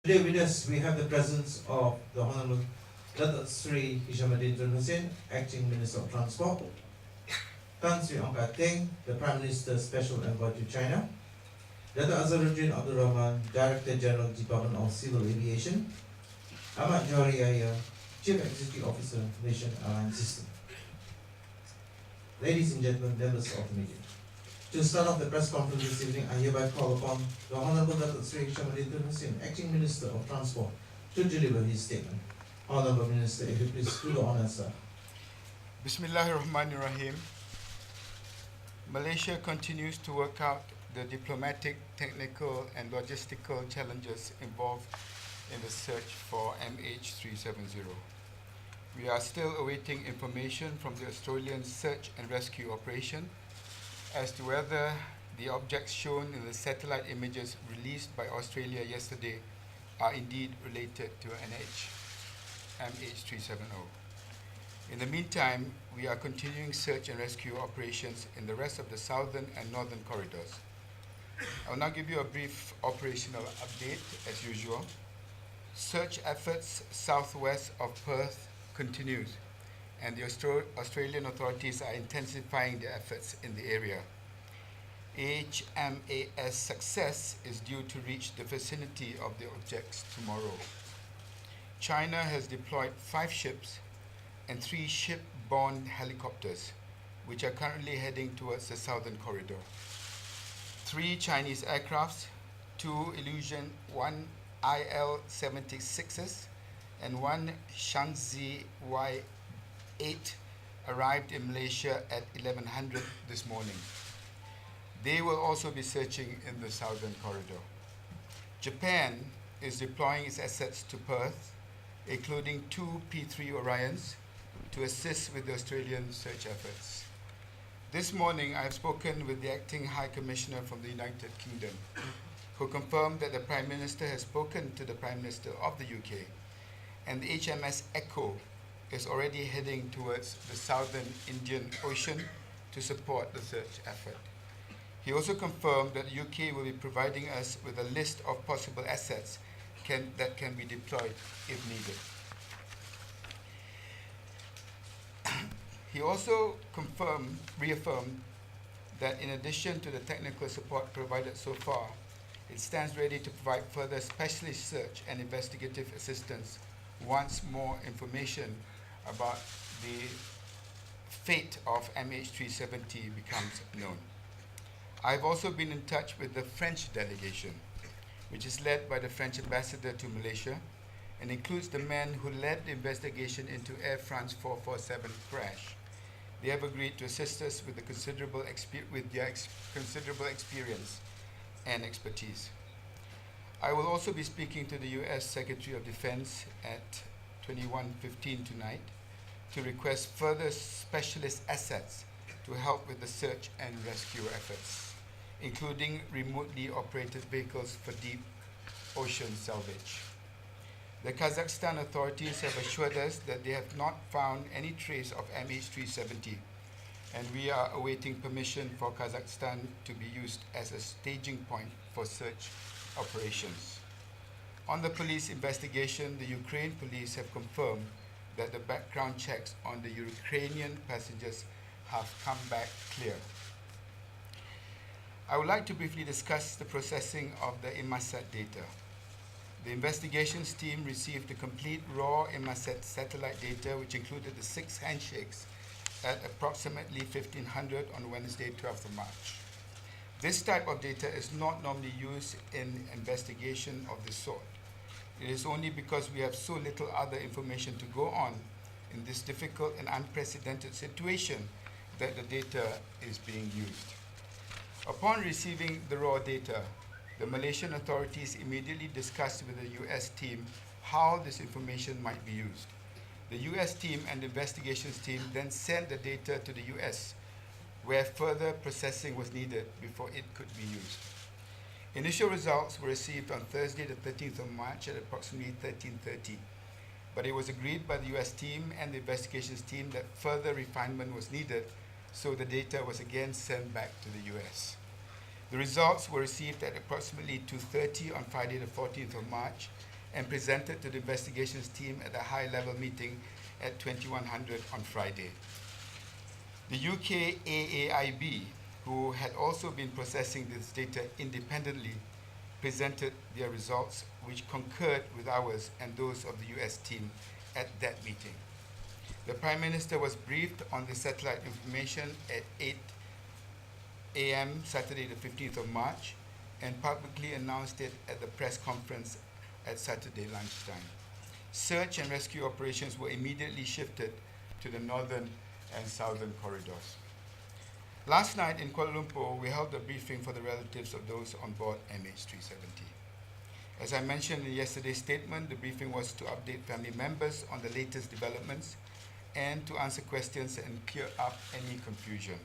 Today with us, we have the presence of the Honorable Datuk Sri Hishamuddin Tun Hussein, Acting Minister of Transport, Tan Sri Ong Kak Teng, the Prime Minister's Special Envoy to China, Dato' Azharuddin Abdul Rahman, Director General, Department of Civil Aviation, Ahmad Johari Yahya, Chief Executive Officer, Nation Airline System. Ladies and gentlemen, members of the media, to start off the press conference this evening, I hereby call upon the Honorable Datuk Sri Hishamuddin Tun Hussein, Acting Minister of Transport, to deliver his statement. Honorable Minister, if you please do the honor, sir. Bismillahirrahmanirrahim. Malaysia continues to work out the diplomatic, technical and logistical challenges involved in the search for MH370. We are still awaiting information from the Australian search and rescue operation as to whether the objects shown in the satellite images released by Australia yesterday are indeed related to MH370. In the meantime, we are continuing search and rescue operations in the rest of the southern and northern corridors. I will now give you a brief operational update as usual. Search efforts southwest of Perth continues, and the Australian authorities are intensifying their efforts in the area. HMAS Success is due to reach the vicinity of the objects tomorrow. China has deployed 5 ships and 3 ship-borne helicopters, which are currently heading towards the southern corridor. 3 Chinese aircrafts, 2 Illusion 1 IL-76s, and 1 Shaanxi Y-8 arrived in Malaysia at 1100 this morning. They will also be searching in the southern corridor. Japan is deploying its assets to Perth, including 2 P-3 Orions, to assist with the Australian search efforts. This morning, I have spoken with the Acting High Commissioner from the United Kingdom, who confirmed that the Prime Minister has spoken to the Prime Minister of the UK, and the HMS Echo is already heading towards the southern Indian Ocean to support the search effort. He also confirmed that the UK will be providing us with a list of possible assets that can be deployed if needed. He also reaffirmed that in addition to the technical support provided so far, it stands ready to provide further specialist search and investigative assistance once more information about the fate of MH370 becomes known. I've also been in touch with the French delegation, which is led by the French ambassador to Malaysia and includes the men who led the investigation into Air France 447 crash. They have agreed to assist us with their considerable experience and expertise. I will also be speaking to the US Secretary of Defense at 21:15 tonight to request further specialist assets to help with the search and rescue efforts, including remotely operated vehicles for deep ocean salvage. The Kazakhstan authorities have assured us that they have not found any trace of MH370, and we are awaiting permission for Kazakhstan to be used as a staging point for search operations. On the police investigation, the Ukraine police have confirmed that the background checks on the Ukrainian passengers have come back clear. I would like to briefly discuss the processing of the Inmarsat data. The investigations team received the complete raw Inmarsat satellite data, which included the 6 handshakes at approximately 1500 on Wednesday, 12th of March. This type of data is not normally used in investigation of this sort. It is only because we have so little other information to go on in this difficult and unprecedented situation that the data is being used. Upon receiving the raw data, the Malaysian authorities immediately discussed with the US team how this information might be used. The US team and the investigations team then sent the data to the US, where further processing was needed before it could be used. Initial results were received on Thursday, the 13th of March at approximately 13:30, but it was agreed by the US team and the investigations team that further refinement was needed, so the data was again sent back to the US. The results were received at approximately 2:30 on Friday, the 14th of March, and presented to the investigations team at a high-level meeting at 2100 on Friday. The UK AAIB, who had also been processing this data independently, presented their results, which concurred with ours and those of the US team at that meeting. The Prime Minister was briefed on the satellite information at 8 a.m. Saturday the 15th of March and publicly announced it at the press conference at Saturday lunchtime. Search and rescue operations were immediately shifted to the northern and southern corridors. Last night in Kuala Lumpur, we held a briefing for the relatives of those on board MH370. As I mentioned in yesterday's statement, the briefing was to update family members on the latest developments and to answer questions and clear up any confusion.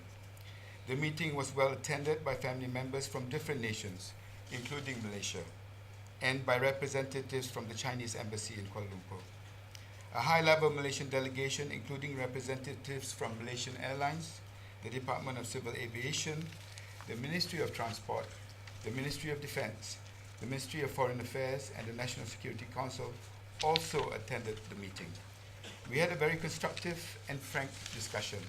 The meeting was well attended by family members from different nations, including Malaysia, and by representatives from the Chinese Embassy in Kuala Lumpur. A high-level Malaysian delegation, including representatives from Malaysian Airlines, the Department of Civil Aviation, the Ministry of Transport, the Ministry of Defence, the Ministry of Foreign Affairs, and the National Security Council also attended the meeting. We had a very constructive and frank discussion.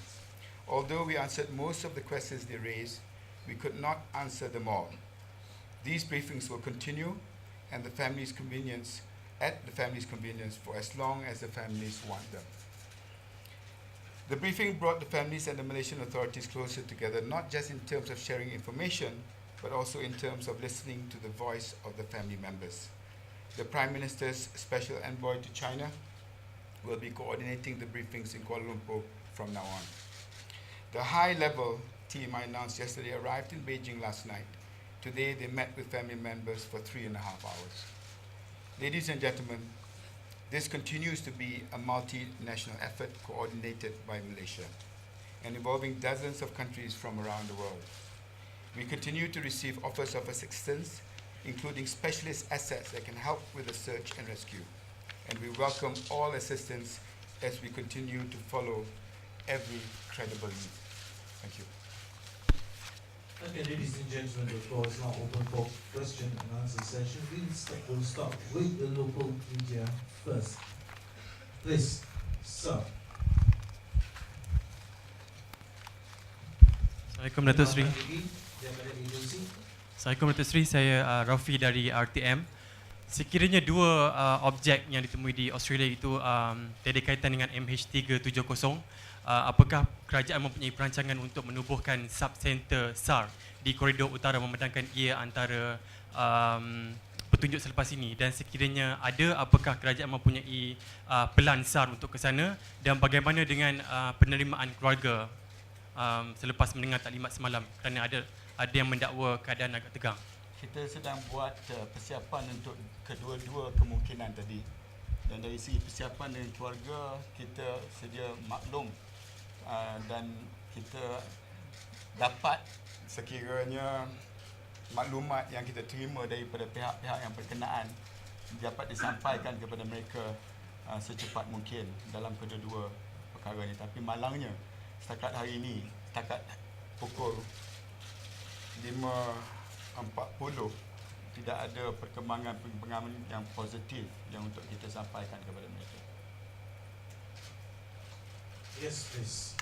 Although we answered most of the questions they raised, we could not answer them all. These briefings will continue and the family's convenience, at the family's convenience, for as long as the families want them. The briefing brought the families and the Malaysian authorities closer together, not just in terms of sharing information, but also in terms of listening to the voice of the family members. The Prime Minister's Special Envoy to China will be coordinating the briefings in Kuala Lumpur from now on. The high-level team I announced yesterday arrived in Beijing last night. Today they met with family members for 3.5 hours. Ladies and gentlemen, this continues to be a multinational effort coordinated by Malaysia and involving dozens of countries from around the world. We continue to receive offers of assistance, including specialist assets that can help with the search and rescue. And we welcome all assistance as we continue to follow every credible lead. Thank you. Okay, ladies and gentlemen, the floor is now open for question and answer session. We'll start with the local media first. Please, sir. Assalamualaikum Datuk Seri. Assalamualaikum Datuk Seri, saya Rafi dari RTM. Sekiranya dua objek yang ditemui di Australia itu tiada kaitan dengan MH370, apakah kerajaan mempunyai perancangan untuk menubuhkan sub-center SAR di koridor utara memandangkan ia antara petunjuk selepas ini, dan sekiranya ada, apakah kerajaan mempunyai pelan SAR untuk ke sana, dan bagaimana dengan penerimaan keluarga selepas mendengar taklimat semalam kerana ada yang mendakwa keadaan agak tegang. Kita sedang buat persiapan untuk kedua-dua kemungkinan tadi, dan dari segi persiapan dengan keluarga kita sedia maklum dan kita dapat sekiranya maklumat yang kita terima daripada pihak-pihak yang berkenaan dapat disampaikan kepada mereka secepat mungkin dalam kedua-dua perkara ini. Tapi malangnya setakat hari ini, setakat pukul 5.40 tidak ada perkembangan yang positif yang untuk kita sampaikan kepada mereka. Yes, please.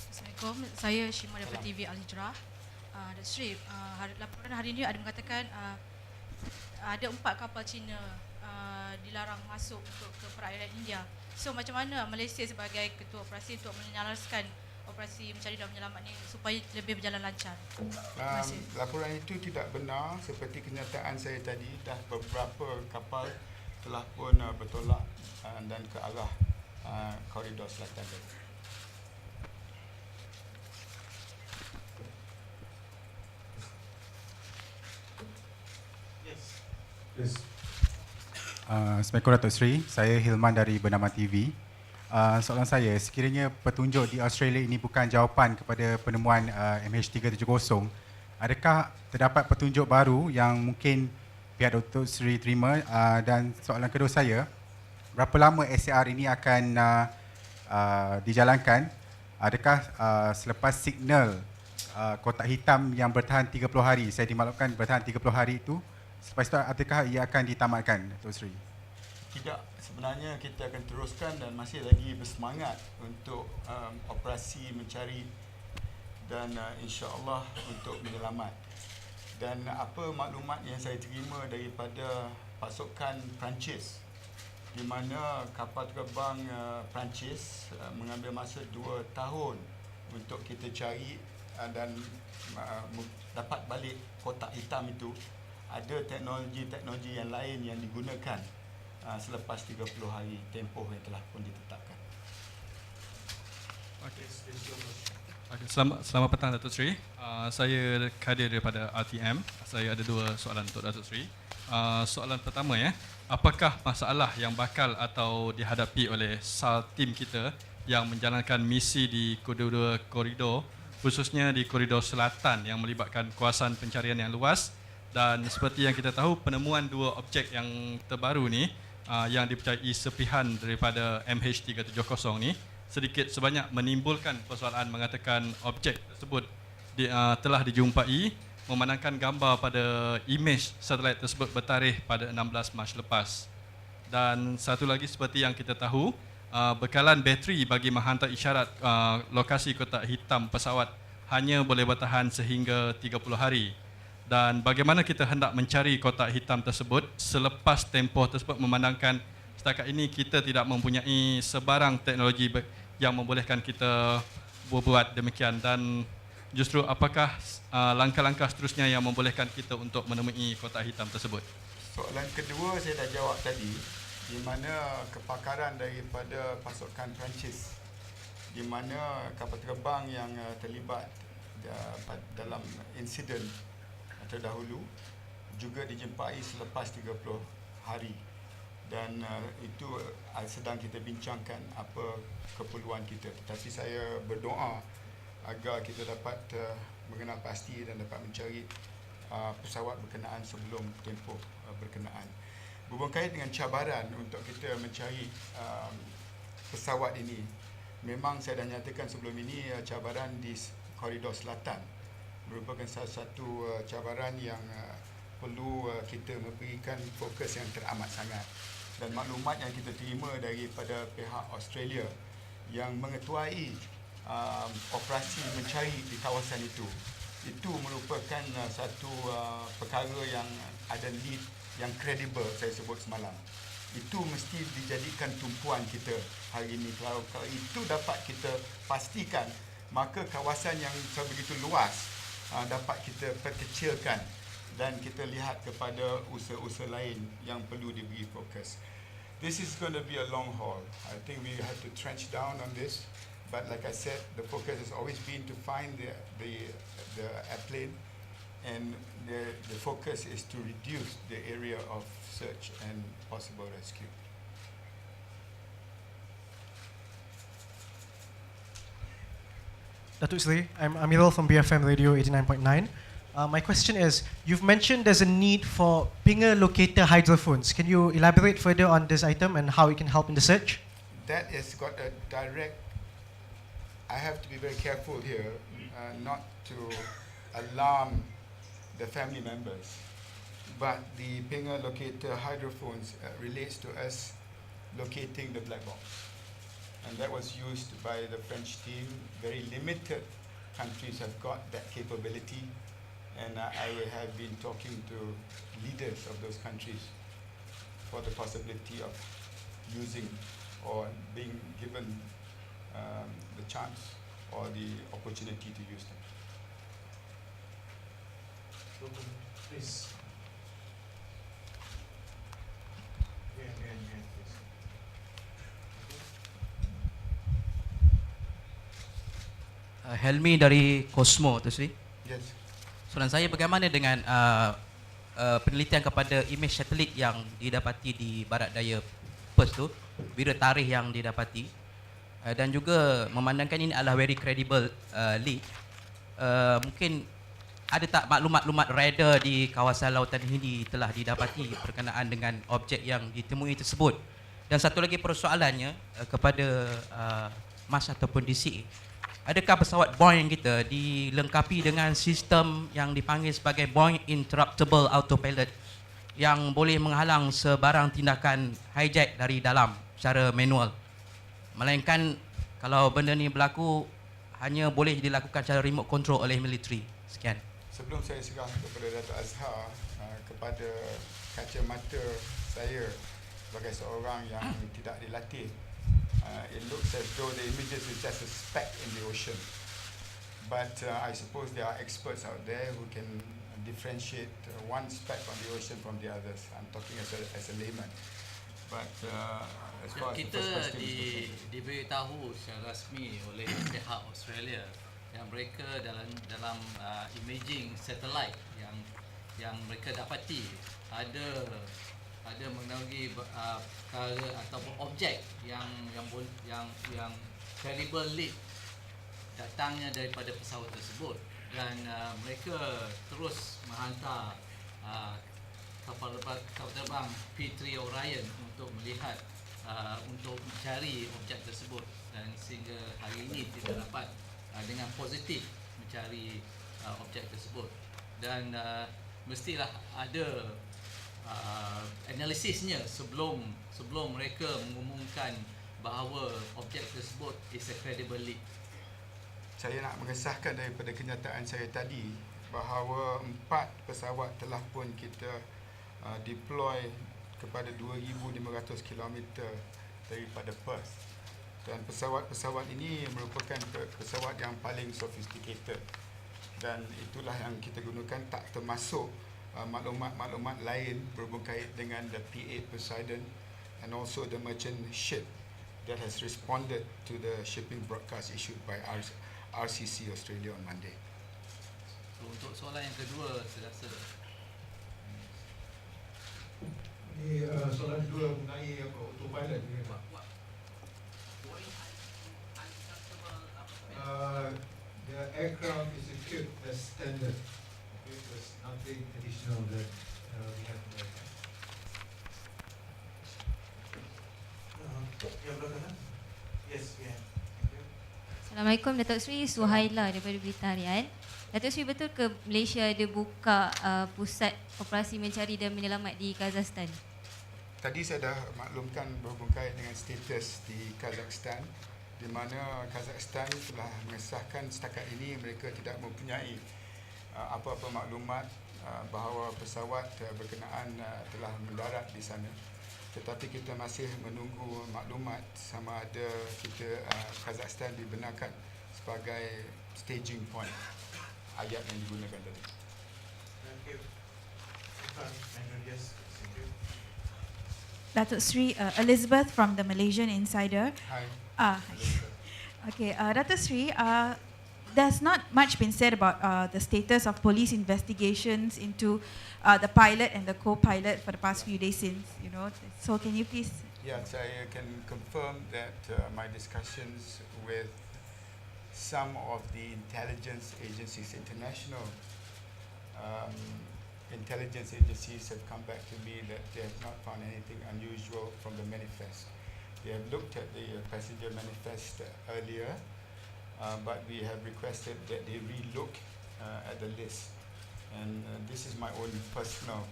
Assalamualaikum, saya Shima daripada TV Al Hijrah. Datuk Seri, laporan hari ini ada mengatakan ada 4 kapal Cina dilarang masuk untuk ke perairan India. So macam mana Malaysia sebagai ketua operasi untuk menyalaraskan operasi mencari dan menyelamat ini supaya lebih berjalan lancar? Terima kasih. Laporan itu tidak benar. Seperti kenyataan saya tadi, dah beberapa kapal telah pun bertolak dan ke arah koridor selatan. Yes. Please. Assalamualaikum Datuk Seri, saya Hilman dari Bernama TV. Soalan saya, sekiranya petunjuk di Australia ini bukan jawapan kepada penemuan MH370, adakah terdapat petunjuk baru yang mungkin pihak Datuk Seri terima? Dan soalan kedua saya, berapa lama SAR ini akan dijalankan? Adakah selepas signal kotak hitam yang bertahan 30 hari. Saya dimaklumkan bertahan 30 hari itu. Selepas itu adakah ia akan ditamatkan, Datuk Seri? Tidak, sebenarnya kita akan teruskan dan masih lagi bersemangat untuk operasi mencari dan insya-Allah untuk menyelamat. Dan apa maklumat yang saya terima daripada pasukan Perancis, di mana kapal terbang Perancis mengambil masa 2 tahun untuk kita cari dan dapat balik kotak hitam itu. Ada teknologi-teknologi yang lain yang digunakan selepas 30 hari tempoh yang telah pun ditetapkan. Okay, selamat petang Datuk Seri. Saya Kadir daripada RTM. Saya ada 2 soalan untuk Datuk Seri. Soalan pertama apakah masalah yang bakal atau dihadapi oleh SAL tim kita yang menjalankan misi di koridor, khususnya di koridor selatan yang melibatkan kawasan pencarian yang luas, dan seperti yang kita tahu penemuan 2 objek yang terbaru ni yang dipercayai serpihan daripada MH370 ni sedikit sebanyak menimbulkan persoalan mengatakan objek tersebut telah dijumpai, memandangkan gambar pada imej satelit tersebut bertarikh pada 16 Mac lepas. Dan satu lagi seperti yang kita tahu, bekalan bateri bagi menghantar isyarat lokasi kotak hitam pesawat hanya boleh bertahan sehingga 30 hari. Dan bagaimana kita hendak mencari kotak hitam tersebut selepas tempoh tersebut, memandangkan setakat ini kita tidak mempunyai sebarang teknologi yang membolehkan kita berbuat demikian, dan justru apakah langkah-langkah seterusnya yang membolehkan kita untuk menemui kotak hitam tersebut? Soalan kedua saya dah jawab tadi, di mana kepakaran daripada pasukan Perancis, di mana kapal terbang yang terlibat dalam insiden terdahulu juga dijumpai selepas 30 hari, dan itu sedang kita bincangkan apa keperluan kita. Tetapi saya berdoa agar kita dapat mengenal pasti dan dapat mencari pesawat berkenaan sebelum tempoh berkenaan. Berkait dengan cabaran untuk kita mencari pesawat ini, memang saya dah nyatakan sebelum ini, cabaran di koridor selatan merupakan salah satu cabaran yang perlu kita memberikan fokus yang teramat sangat. Dan maklumat yang kita terima daripada pihak Australia yang mengetuai operasi mencari di kawasan itu merupakan satu perkara yang ada lead yang kredibel, saya sebut semalam. Itu mesti dijadikan tumpuan kita hari ini. Kalau itu dapat kita pastikan, maka kawasan yang sebegitu luas dapat kita perkecilkan dan kita lihat kepada usaha-usaha lain yang perlu diberi fokus. This is going to be a long haul. I think we have to trench down on this, but like I said, the focus has always been to find the airplane, and the focus is to reduce the area of search and possible rescue. Datuk Seri, I'm Amirul from BFM Radio 89.9. My question is, you've mentioned there's a need for pinger locator hydrophones. Can you elaborate further on this item and how it can help in the search? That has got a direct, I have to be very careful here not to alarm the family members, but the pinger locator hydrophones relates to us locating the black box. And that was used by the French team. Very limited countries have got that capability, and I have been talking to leaders of those countries for the possibility of using or being given the chance or the opportunity to use them. Please. Please. Helmi dari Cosmo, Datuk Seri. Yes. Soalan saya, bagaimana dengan penelitian kepada imej satelit yang didapati di barat daya Perth tu, bila tarikh yang didapati, dan juga memandangkan ini adalah very credible lead, mungkin ada tak maklumat-maklumat radar di kawasan lautan Hindi telah didapati berkenaan dengan objek yang ditemui tersebut? Dan satu lagi persoalannya kepada Mas ataupun DC, adakah pesawat Boeing kita dilengkapi dengan sistem yang dipanggil sebagai Boeing Interruptible Autopilot yang boleh menghalang sebarang tindakan hijack dari dalam secara manual. Melainkan kalau benda ni berlaku hanya boleh dilakukan secara remote control oleh military. Sekian. Sebelum saya serah kepada Dato' Azhar, kepada kacamata saya sebagai seorang yang tidak dilatih, it looks as though the images is just a speck in the ocean. But I suppose there are experts out there who can differentiate one speck on the ocean from the others. I'm talking as a layman. But as far as the kita first question is concerned, diberitahu secara rasmi oleh pihak Australia yang mereka dalam imaging satellite yang mereka dapati ada mengenai perkara ataupun objek yang credible lead datangnya daripada pesawat tersebut, dan mereka terus menghantar kapal terbang P3 Orion untuk melihat untuk mencari objek tersebut, dan sehingga hari ini kita dapat dengan positif mencari objek tersebut, dan mestilah ada analisisnya sebelum mereka mengumumkan bahawa objek tersebut is a credible lead. saya nak mengesahkan daripada kenyataan saya tadi bahawa 4 pesawat telah pun kita deploy kepada 2,500 km daripada Perth, dan pesawat-pesawat ini merupakan pesawat yang paling sophisticated, dan itulah yang kita gunakan, tak termasuk maklumat-maklumat lain berhubung kait dengan the P8 Poseidon and also the merchant ship that has responded to the shipping broadcast issued by RCC Australia on Monday. So, untuk soalan yang kedua, saya rasa ini soalan kedua mengenai autopilot ni, Pak. The aircraft is equipped as standard. Okay, there's nothing additional that we have to make. Yang belakang. Yes, yeah. Thank you. Assalamualaikum, Datuk Seri. Suhaila daripada Berita Harian. Datuk Seri, betul ke Malaysia ada buka pusat operasi mencari dan menyelamat di Kazakhstan? Tadi saya dah maklumkan berhubung kait dengan status di Kazakhstan, di mana Kazakhstan telah mengesahkan setakat ini mereka tidak mempunyai apa-apa maklumat bahawa pesawat berkenaan telah mendarat di sana. Tetapi kita masih menunggu maklumat sama ada kita Kazakhstan dibenarkan sebagai staging point ayat yang digunakan tadi. Thank you. Yes, thank you. Datuk Seri, Elizabeth from the Malaysian Insider. Hi. Hi. Okay, Datuk Seri, there's not much been said about the status of police investigations into the pilot and the co-pilot for the past few days since, you know. So can you please? Yeah, saya can confirm that my discussions with some of the intelligence agencies, international intelligence agencies have come back to me that they have not found anything unusual from the manifest. They have looked at the passenger manifest earlier, but we have requested that they re-look at the list. And this is my own personal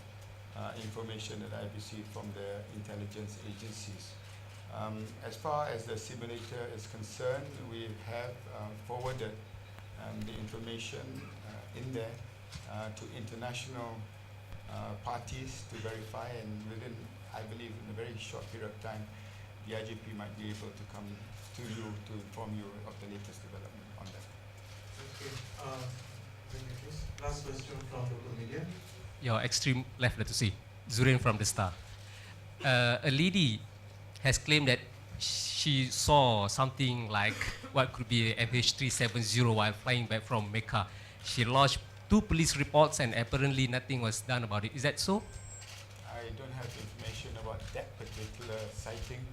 information that I received from the intelligence agencies. As far as the simulator is concerned, we have forwarded the information in there to international parties to verify, and within, I believe, in a very short period of time, the IGP might be able to come to you to inform you of the latest development on that. Okay. Last question from local media. Your extreme left, to see. Zurin from The Star. A lady has claimed that she saw something like what could be a MH370 while flying back from Mecca. She lodged 2 police reports and apparently nothing was done about it. Is that so? I don't have information about that particular sighting,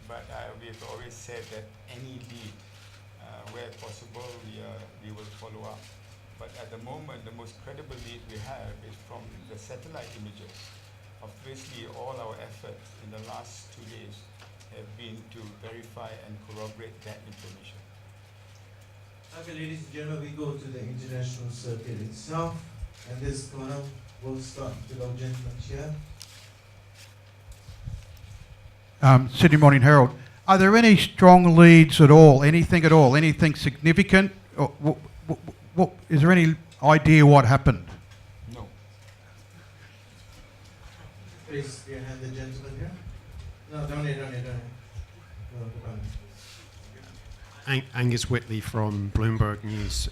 but we've always said that any lead, where possible, we will follow up. But at the moment, the most credible lead we have is from the satellite images. Obviously, all our efforts in the last 2 days have been to verify and corroborate that information. Okay, ladies and gentlemen, we go to the international circuit itself, and this corner will start with our gentleman here. Sydney Morning Herald. Are there any strong leads at all? Anything significant? Or, is there any idea what happened? No. Please, behind the gentleman here. No, don't need. Angus Whitley from Bloomberg News.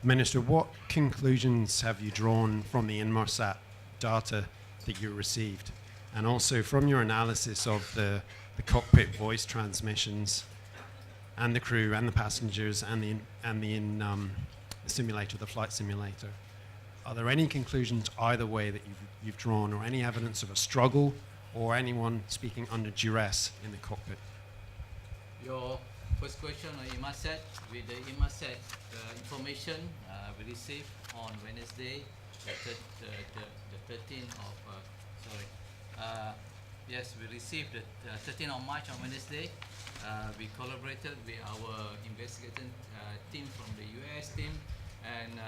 Minister, what conclusions have you drawn from the Inmarsat data that you received? And also from your analysis of the cockpit voice transmissions and the crew and the passengers and the simulator, the flight simulator, are there any conclusions either way that you've drawn, or any evidence of a struggle or anyone speaking under duress in the cockpit? Your first question on Inmarsat, with the Inmarsat information we received on Wednesday, the 13th of, yes, we received the 13th of March on Wednesday. We collaborated with our investigating team from the US team, and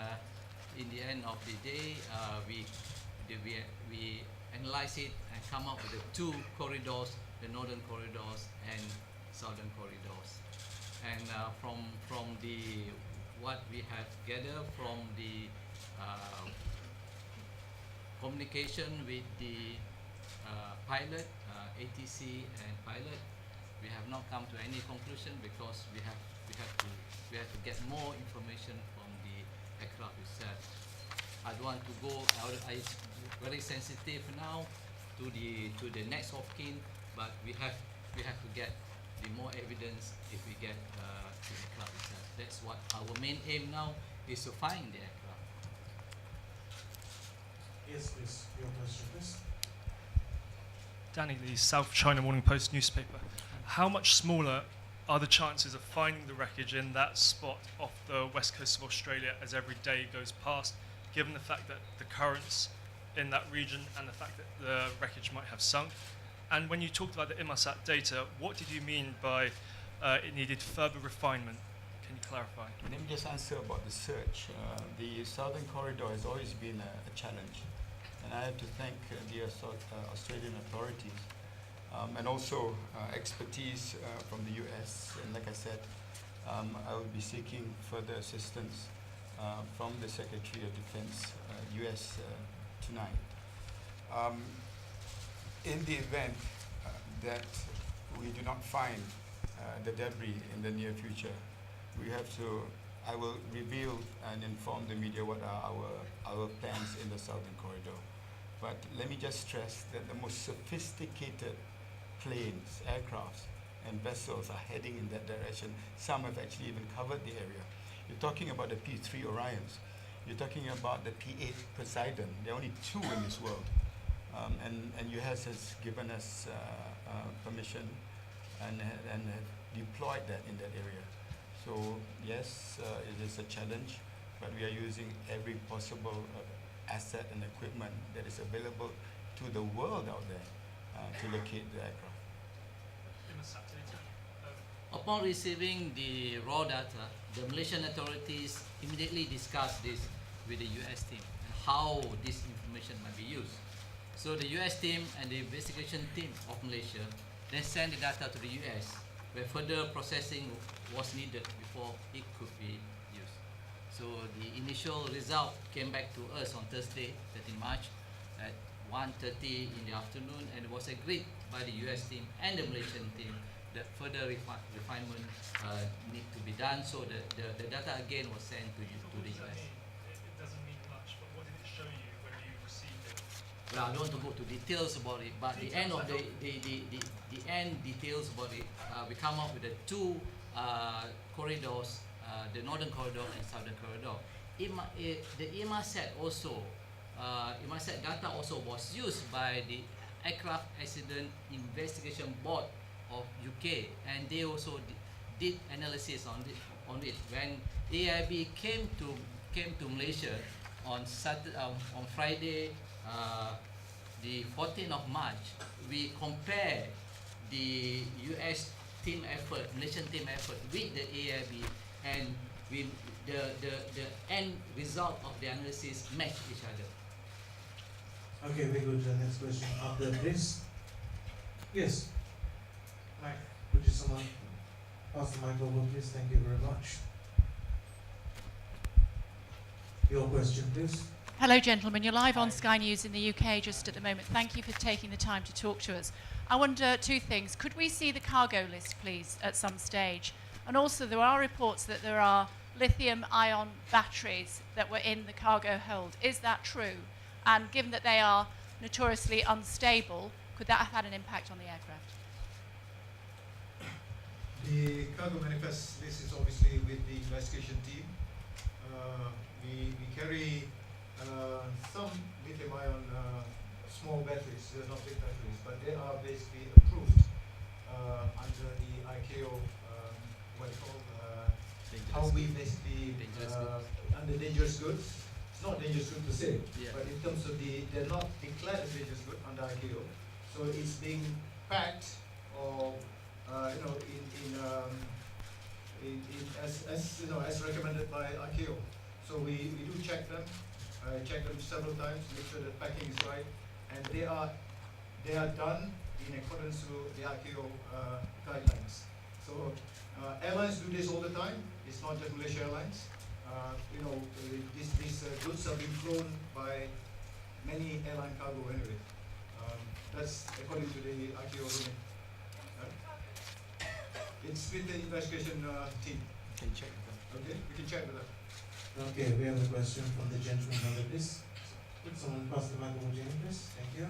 in the end of the day, we analyze it and come up with the two corridors, the northern corridors and southern corridors. And from the what we have gathered from the communication with the pilot, ATC and pilot, we have not come to any conclusion, because we have to get more information from the aircraft itself. I don't want to go out. It's very sensitive now to the next of kin, but we have to get the more evidence if we get the aircraft itself. That's what our main aim now is, to find the aircraft. Yes, please. Your question, please. Danny Lee, South China Morning Post newspaper. How much smaller are the chances of finding the wreckage in that spot off the west coast of Australia as every day goes past, given the fact that the currents in that region and the fact that the wreckage might have sunk? And when you talked about the Inmarsat data, what did you mean by it needed further refinement? Can you clarify? Let me just answer about the search. The southern corridor has always been a challenge, and I have to thank the Australian authorities and also expertise from the US. And like I said, I will be seeking further assistance from the Secretary of Defense, US, tonight. In the event that we do not find the debris in the near future, I will reveal and inform the media what are our plans in the southern corridor. But let me just stress that the most sophisticated planes, aircrafts, and vessels are heading in that direction. Some have actually even covered the area. You're talking about the P3 Orions. You're talking about the P8 Poseidon. There are only two in this world. And US has given us permission and have deployed that in that area. So yes, it is a challenge, but we are using every possible asset and equipment that is available to the world out there to locate the aircraft. Upon receiving the raw data, the Malaysian authorities immediately discussed this with the US team and how this information might be used. So the US team and the investigation team of Malaysia then sent the data to the US, where further processing was needed before it could be used. So the initial result came back to us on Thursday, 13 March at 1:30 in the afternoon, and it was agreed by the US team and the Malaysian team that further refinement need to be done. So the data again was sent to the US. It doesn't mean much, but what did it show you when you received it? Well, I don't want to go to details about it, but the end of the end details about it, we come up with the two corridors, the northern corridor and southern corridor. The Inmarsat also, Inmarsat data also was used by the Aircraft Accident Investigation Board of UK, and they also did analysis on it. When AIB came to Malaysia on Friday, the 14th of March, we compared the US team effort, Malaysian team effort with the AIB, and the end result of the analysis match each other. Okay, we go to the next question after this. Yes. Mike, would you someone pass the mic over, please? Thank you very much. Your question, please. Hello, gentlemen. You're live on Sky News in the UK just at the moment. Thank you for taking the time to talk to us. I wonder two things. Could we see the cargo list, please, at some stage? And also, there are reports that there are lithium-ion batteries that were in the cargo hold. Is that true? And given that they are notoriously unstable, could that have had an impact on the aircraft? The cargo manifest list is obviously with the investigation team. We carry some lithium-ion small batteries. They're not big batteries, but they are basically approved under the ICAO, how we basically, under dangerous goods. It's not dangerous good per se, but in terms of they're not declared as dangerous good under ICAO. So it's being packed or, as recommended by ICAO. So we do check them several times, make sure the packing is right, and they are done in accordance with the ICAO guidelines. So airlines do this all the time. It's not just Malaysia Airlines. These goods are being flown by many airline cargo anyway. That's according to the ICAO ruling. It's with the investigation team. We can check with them. Okay, we can check with them. Okay, we have a question from the gentleman on the list. Could someone pass the microphone to him, please? Thank you.